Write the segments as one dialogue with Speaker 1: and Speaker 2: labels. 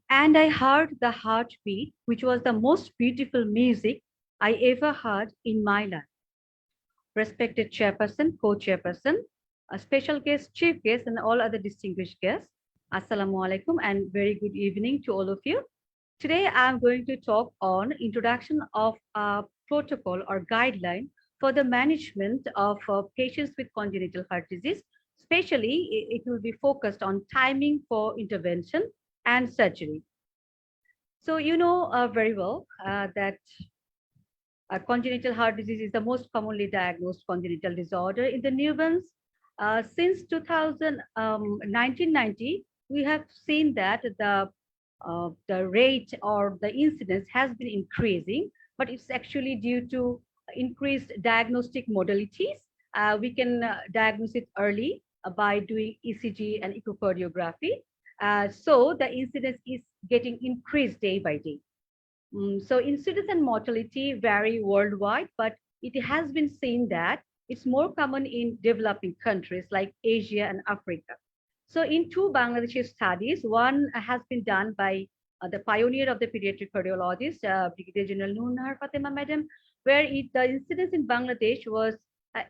Speaker 1: And I heard the heartbeat, which was the most beautiful music I ever heard in my life. Respected chairperson, co-chairperson, a special guest, chief guest, and all other distinguished guests. Assalamu alaikum and very good evening to all of you. Today, I'm going to talk on introduction of a protocol or guideline for the management of patients with congenital heart disease. Especially, it will be focused on timing for intervention and surgery. So you know very well that congenital heart disease is the most commonly diagnosed congenital disorder in the newborns. Since 1990, we have seen that the rate or the incidence has been increasing, but it's actually due to increased diagnostic modalities. We can diagnose it early by doing ECG and echocardiography. So the incidence is getting increased day by day. So incidence and mortality vary worldwide, but it has been seen that it's more common in developing countries like Asia and Africa. So in two Bangladeshi studies, one has been done by the pioneer of the pediatric cardiologist, Brigadier General Noor Fatima Madam, where the incidence in Bangladesh was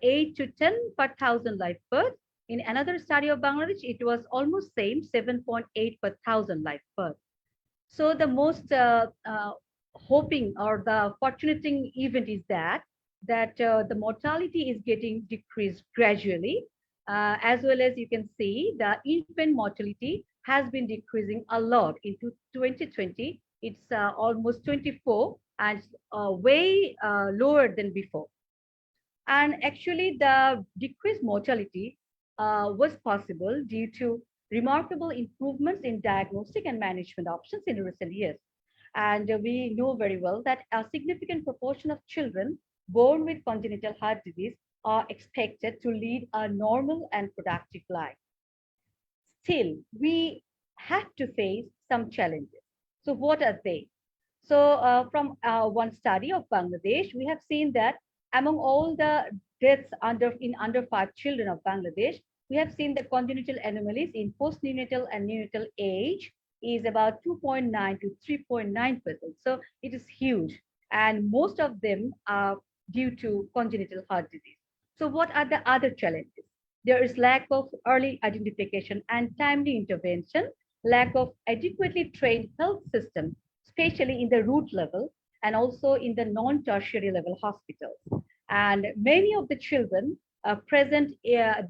Speaker 1: 8 to 10 per thousand live birth. In another study of Bangladesh, it was almost same, 7.8 per thousand live birth. So the most hoping or the fortunating event is that the mortality is getting decreased gradually, as well as you can see the infant mortality has been decreasing a lot. Into 2020, it's almost 24 and way lower than before. And actually, the decreased mortality was possible due to remarkable improvements in diagnostic and management options in recent years. And we know very well that a significant proportion of children born with congenital heart disease are expected to lead a normal and productive life. Still, we have to face some challenges. So, what are they? So, from one study of Bangladesh, we have seen that among all the deaths under 5 children of Bangladesh, we have seen that congenital anomalies in postnatal and neonatal age is about 2.9 to 3.9%. So it is huge, and most of them are due to congenital heart disease. So, what are the other challenges? There is lack of early identification and timely intervention, lack of adequately trained health system, especially in the root level and also in the non-tertiary level hospitals. And many of the children are present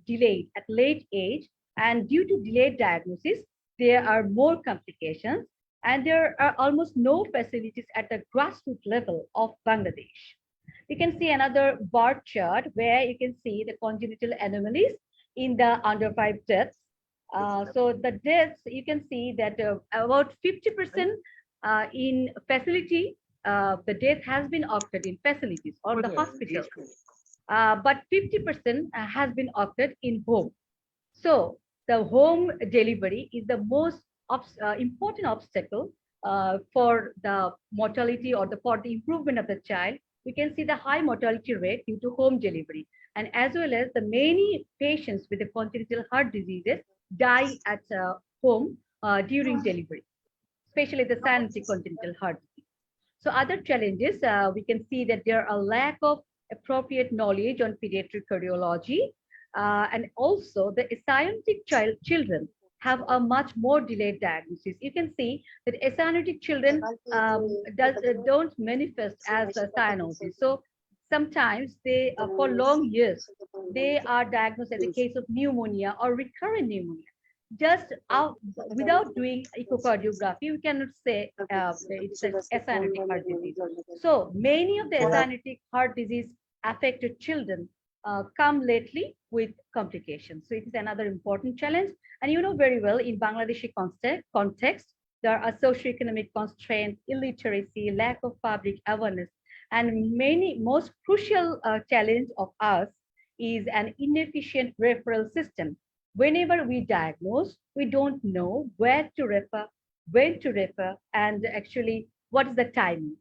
Speaker 1: delayed at late age, and due to delayed diagnosis, there are more complications, and there are almost no facilities at the grassroots level of Bangladesh. You can see another bar chart where you can see the congenital anomalies in the under 5 deaths. So the deaths, you can see that about 50% in facility, the death has been occurred in facilities or the hospitals, but 50% has been occurred in home. So the home delivery is the most important obstacle for the mortality or for the improvement of the child. We can see the high mortality rate due to home delivery, and as well as the many patients with the congenital heart diseases die at home during delivery, especially the cyanotic congenital heart disease. So other challenges, we can see that there are lack of appropriate knowledge on pediatric cardiology, and also the cyanotic children have a much more delayed diagnosis. You can see that cyanotic children don't manifest as a cyanosis. So sometimes they, for long years, they are diagnosed as a case of pneumonia or recurrent pneumonia. Just without doing echocardiography, we cannot say it's a cyanotic heart disease. So many of the cyanotic heart disease affected children come lately with complications. So it is another important challenge. And you know very well, in Bangladeshi context, there are socioeconomic constraints, illiteracy, lack of public awareness, and most crucial challenge of us is an inefficient referral system. Whenever we diagnose, we don't know where to refer, when to refer, and actually what is the timing.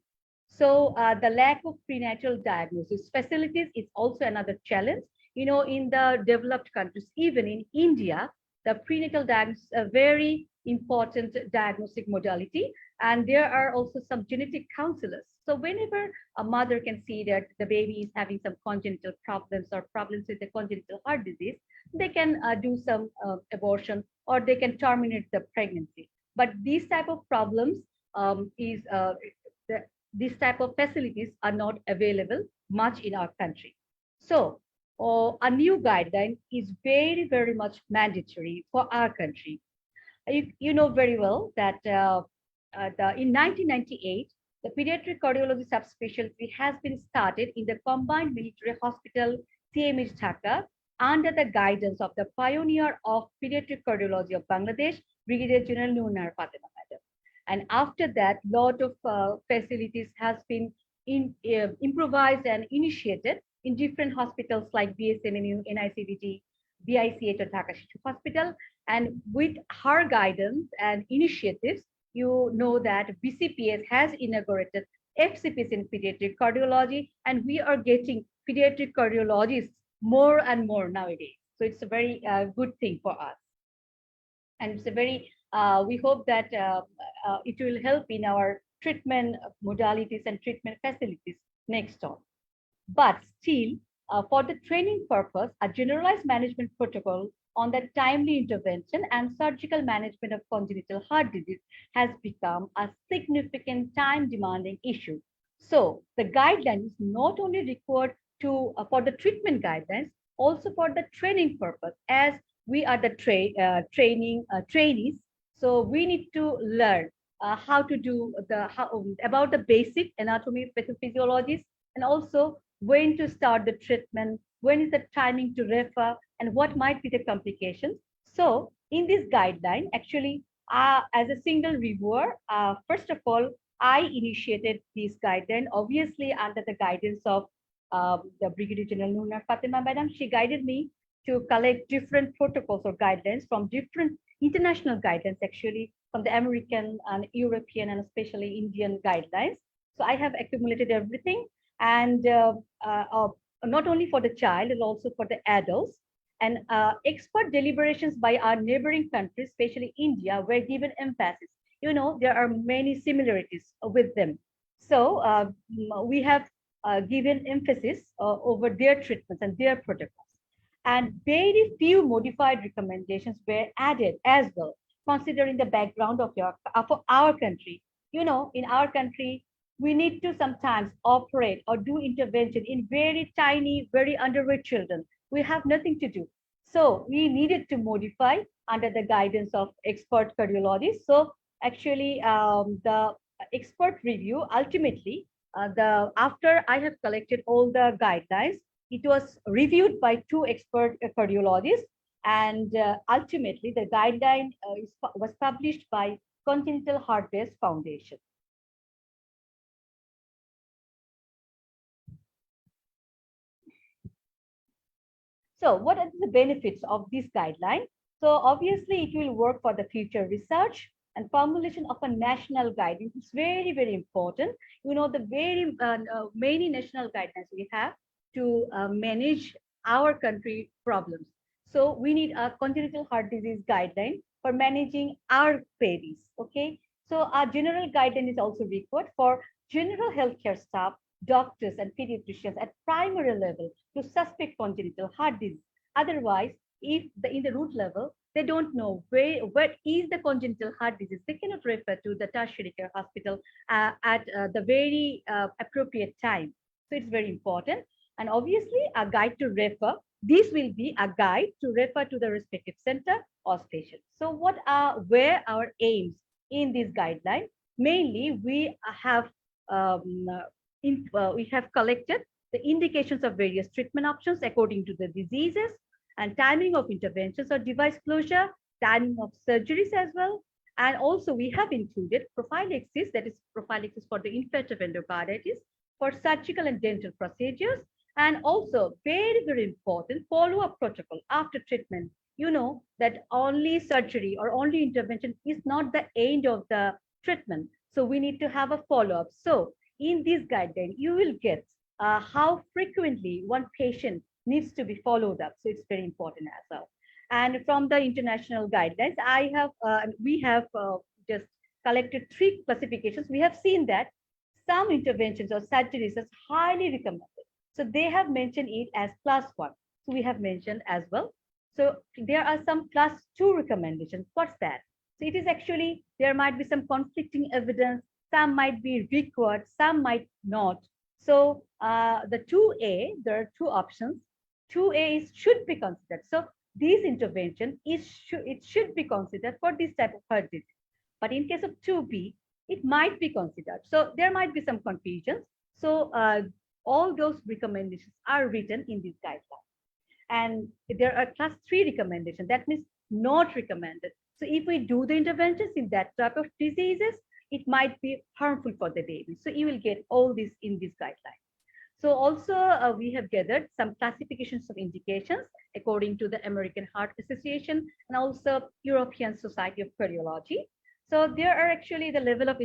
Speaker 1: So the lack of prenatal diagnosis facilities is also another challenge. You know, in the developed countries, even in India, the prenatal diagnosis are very important diagnostic modality. And there are also some genetic counselors. So whenever a mother can see that the baby is having some congenital problems or problems with the congenital heart disease, they can do some abortion or they can terminate the pregnancy. But these type of problems is the, these type of facilities are not available much in our country. So a new guideline is very, very much mandatory for our country. You know very well that in 1998, the pediatric cardiology subspecialty has been started in the Combined Military Hospital, CMH Dhaka, under the guidance of the pioneer of pediatric cardiology of Bangladesh, Brigadier General Nunar Fatima Madam. And after that, lot of facilities has been improvised and initiated in different hospitals like BSMMU, NICVT, BICH or Dhaka Shishu Hospital. And with her guidance and initiatives, you know that BCPS has inaugurated FCPS in pediatric cardiology, and we are getting pediatric cardiologists more and more nowadays. So it's a very good thing for us. And it's a very, we hope that it will help in our treatment modalities and treatment facilities next on. But still, for the training purpose, a generalized management protocol on the timely intervention and surgical management of congenital heart disease has become a significant time demanding issue. So the guideline is not only required to for the treatment guidelines, also for the training purpose, as we are the trainees. So we need to learn how to do about the basic anatomy, pathophysiologies, and also when to start the treatment, when is the timing to refer, and what might be the complications. So in this guideline, actually, as a single reviewer, first of all, I initiated this guideline, obviously under the guidance of the Brigadier General Nunar Fatima Madam. She guided me to collect different protocols or guidelines from different international guidelines, actually, from the American and European and especially Indian guidelines. So I have accumulated everything, and not only for the child, but also for the adults. And expert deliberations by our neighboring countries, especially India, were given emphasis. You know, there are many similarities with them. So we have given emphasis over their treatments and their protocols. And very few modified recommendations were added as well, considering the background of our country. You know, in our country, we need to sometimes operate or do intervention in very tiny, very underweight children. We have nothing to do. So we needed to modify under the guidance of expert cardiologists. So actually, the expert review ultimately, after I have collected all the guidelines, it was reviewed by two expert cardiologists, and ultimately the guideline was published by Congenital Heart Base Foundation. So what are the benefits of this guideline? So obviously it will work for the future research, and formulation of a national guidance is very, very important. You know, the very many national guidelines we have to manage our country problems. So we need a congenital heart disease guideline for managing our babies, okay? So our general guideline is also required for general healthcare staff, doctors and pediatricians at primary level to suspect congenital heart disease. Otherwise, if in the root level, they don't know what is the congenital heart disease, they cannot refer to the tertiary care hospital at the very appropriate time. So it's very important. And obviously, a guide to refer, this will be a guide to refer to the respective center or station. So where our aims in this guideline? Mainly, we have we have collected the indications of various treatment options according to the diseases, and timing of interventions or device closure, timing of surgeries as well. And also we have included prophylaxis, that is prophylaxis for the infective endocarditis, for surgical and dental procedures, and also very, very important follow-up protocol after treatment. You know that only surgery or only intervention is not the end of the treatment. So we need to have a follow-up. So in this guideline, you will get how frequently one patient needs to be followed up. So it's very important as well. And from the international guidelines, we have just collected three classifications. We have seen that some interventions or surgeries are highly recommended. So they have mentioned it as class one. So we have mentioned as well. So there are some class two recommendations. What's that? So it is actually, there might be some conflicting evidence. Some might be required, some might not. So the 2A, there are two options. 2A is should be considered. So this intervention it should be considered for this type of heart disease. But in case of 2B, it might be considered. So there might be some confusions. So all those recommendations are written in this guideline. And there are class 3 recommendations. That means not recommended. So if we do the interventions in that type of diseases, it might be harmful for the baby. So you will get all this in this guideline. So also we have gathered some classifications of indications according to the American Heart Association and also European Society of Cardiology. So there are actually the level of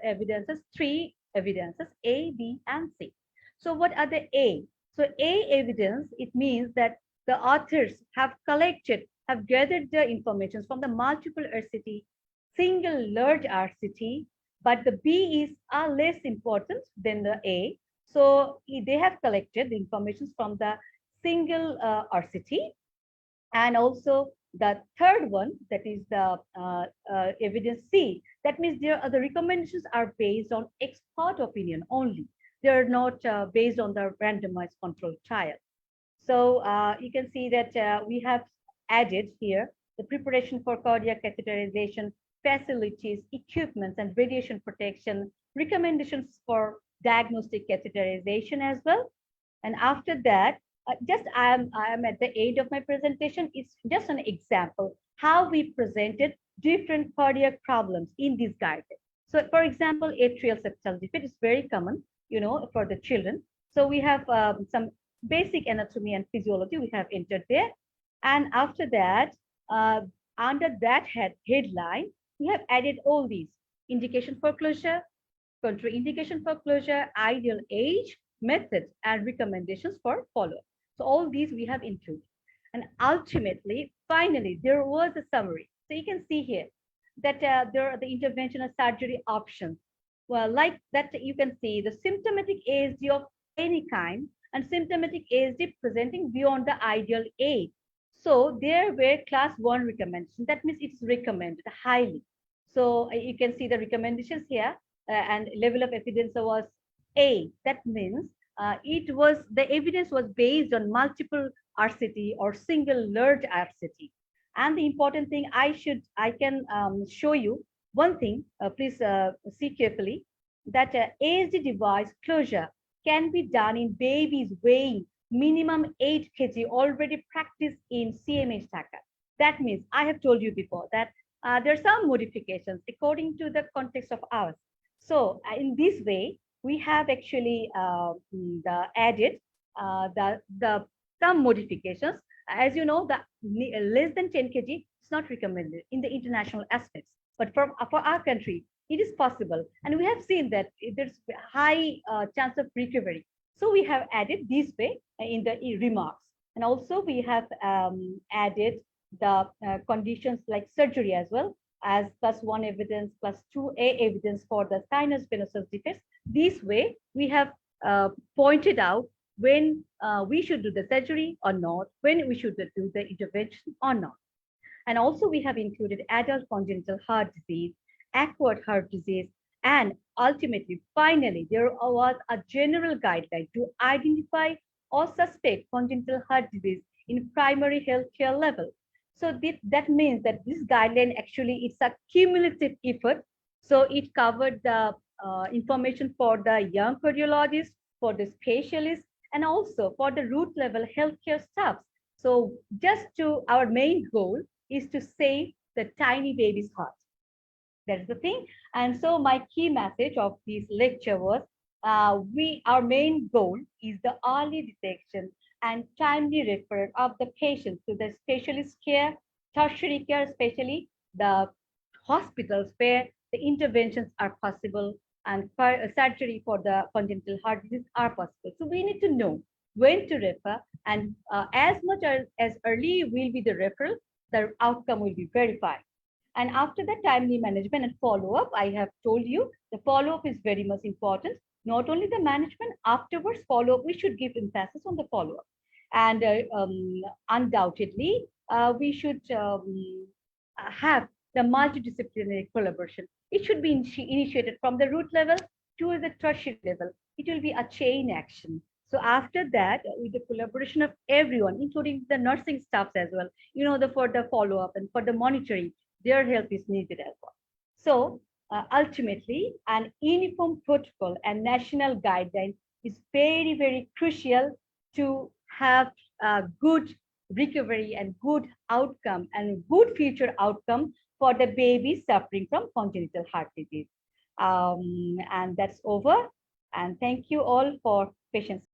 Speaker 1: evidences, three evidences, A, B, and C. So what are the A? So A evidence, it means that the authors have collected, have gathered the information from the multiple RCT, single large RCT, but the B is less important than the A. So they have collected the information from the single RCT, and also the third one, that is the evidence C. That means the recommendations are based on expert opinion only. They're not based on the randomized controlled trial. So you can see that we have added here the preparation for cardiac catheterization, facilities, equipments, and radiation protection, recommendations for diagnostic catheterization as well. And after that, I am at the end of my presentation. It's just an example how we presented different cardiac problems in this guidance. So, for example, atrial septal defect is very common, for the children. So we have some basic anatomy and physiology we have entered there. And after that, uh, under that headline, we have added all these: indication for closure, contraindication for closure, ideal age, methods, and recommendations for follow-up. So all these we have included. And ultimately, finally, there was a summary. So you can see here that there are the intervention and surgery options. Well, like that, you can see the symptomatic ASD of any kind and symptomatic ASD presenting beyond the ideal age. So there were class 1 recommendations. That means it's recommended highly. So you can see the recommendations here, and level of evidence was A. That means the evidence was based on multiple RCT or single large RCT. And the important thing I can show you one thing, please see carefully, that ASD device closure can be done in babies weighing minimum 8 kg already practiced in CMH Dhaka. That means I have told you before that there are some modifications according to the context of ours. So in this way, we have actually added the some modifications. As you know, the less than 10 kg is not recommended in the international aspects, but for our country, it is possible, and we have seen that there's high chance of recovery. So we have added this way in the remarks, and also we have added the conditions like surgery as well as plus 1 evidence, plus 2A evidence for the sinus venosus defects. This way, we have pointed out when we should do the surgery or not, when we should do the intervention or not. And also we have included adult congenital heart disease, acquired heart disease, and ultimately, finally, there was a general guideline to identify or suspect congenital heart disease in primary healthcare level. So that means that this guideline actually it's a cumulative effort. So it covered the information for the young cardiologists, for the specialists, and also for the root level healthcare staffs. So just to our main goal is to save the tiny baby's heart. That's the thing. And so my key message of this lecture was our main goal is the early detection and timely referral of the patient to the specialist care, tertiary care, especially the hospitals where the interventions are possible and surgery for the congenital heart disease are possible. So we need to know when to refer, and as much as early will be the referral, the outcome will be verified. And after the timely management and follow-up, I have told you the follow-up is very much important. Not only the management, afterwards follow-up, we should give emphasis on the follow-up. And undoubtedly, we should have the multidisciplinary collaboration. It should be initiated from the root level to the tertiary level. It will be a chain action. So after that, with the collaboration of everyone, including the nursing staffs as well, for the follow-up and for the monitoring, their help is needed as well. So ultimately, an uniform protocol and national guideline is very, very crucial to have a good recovery and good outcome and good future outcome for the babies suffering from congenital heart disease. And that's over. And thank you all for patience.